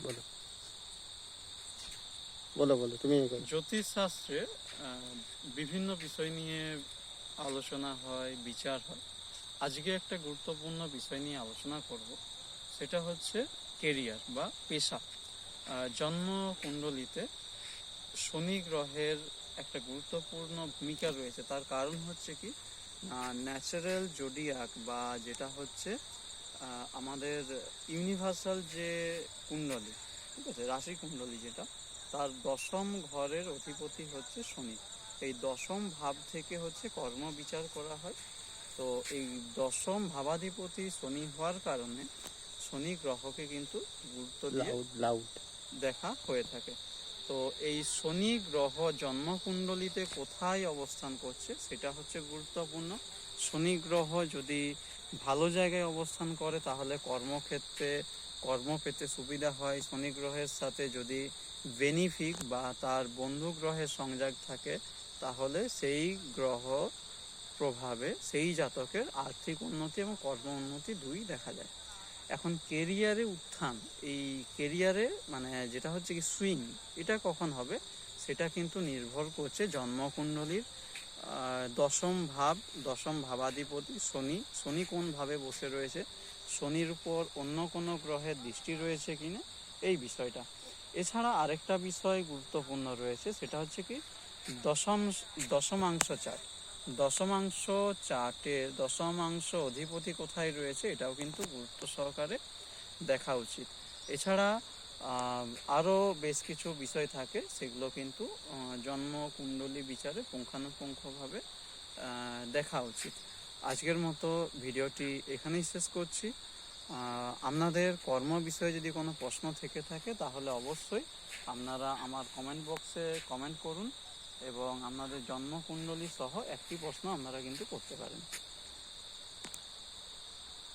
বলো বলো বলো তুমি। জ্যোতিষ শাস্ত্রে বিভিন্ন বিষয় নিয়ে আলোচনা হয়, বিচার হয়। আজকে একটা গুরুত্বপূর্ণ বিষয় নিয়ে আলোচনা করব, সেটা হচ্ছে কেরিয়ার বা পেশা। জন্ম কুণ্ডলিতে শনি গ্রহের একটা গুরুত্বপূর্ণ ভূমিকা রয়েছে। তার কারণ হচ্ছে কি, ন্যাচারাল জোডিয়াক বা যেটা হচ্ছে আমাদের ইউনিভার্সাল যে কুণ্ডলী, ঠিক আছে, রাশি কুণ্ডলী যেটা, তার দশম ঘরের অধিপতি হচ্ছে শনি। এই দশম ভাব থেকে হচ্ছে কর্ম বিচার করা হয়। তো এই দশম ভাবাধিপতি শনি হওয়ার কারণে শনি গ্রহকে কিন্তু গুরুত্ব দিয়ে দেখা হয়ে থাকে। তো এই শনি গ্রহ জন্মকুণ্ডলিতে কোথায় অবস্থান করছে সেটা হচ্ছে গুরুত্বপূর্ণ। শনি গ্রহ যদি ভালো জায়গায় অবস্থান করে তাহলে কর্ম পেতে সুবিধা হয়। শনি গ্রহের সাথে যদি বেনিফিক বা তার বন্ধু গ্রহের সংযোগ থাকে তাহলে সেই গ্রহ প্রভাবে সেই জাতকের আর্থিক উন্নতি এবং কর্ম উন্নতি দুই দেখা যায়। এখন কেরিয়ারে উত্থান, এই কেরিয়ারে মানে যেটা হচ্ছে কি সুইং, এটা কখন হবে সেটা কিন্তু নির্ভর করছে জন্মকুণ্ডলীর দশম ভাবাধিপতি শনি কোন ভাবে বসে রয়েছে, শনির উপর অন্য কোনো গ্রহের দৃষ্টি রয়েছে কিনা, এই বিষয়টা। এছাড়া আরেকটা বিষয় গুরুত্বপূর্ণ রয়েছে, সেটা হচ্ছে কি দশমাংশ চার্ট। দশমাংশ অধিপতি কোথায় রয়েছে এটাও কিন্তু গুরুত্ব সহকারে দেখা উচিত। এছাড়া আরও বেশ কিছু বিষয় থাকে, সেগুলো কিন্তু জন্ম কুণ্ডলী বিচারে পুঙ্খানুপুঙ্খভাবে দেখা উচিত। আজকের মতো ভিডিওটি এখানেই শেষ করছি। আপনাদের কর্ম বিষয়ে যদি কোনো প্রশ্ন থেকে থাকে তাহলে অবশ্যই আপনারা আমার কমেন্ট বক্সে কমেন্ট করুন এবং আপনাদের জন্মকুণ্ডলী সহ একটি প্রশ্ন আপনারা কিন্তু করতে পারেন।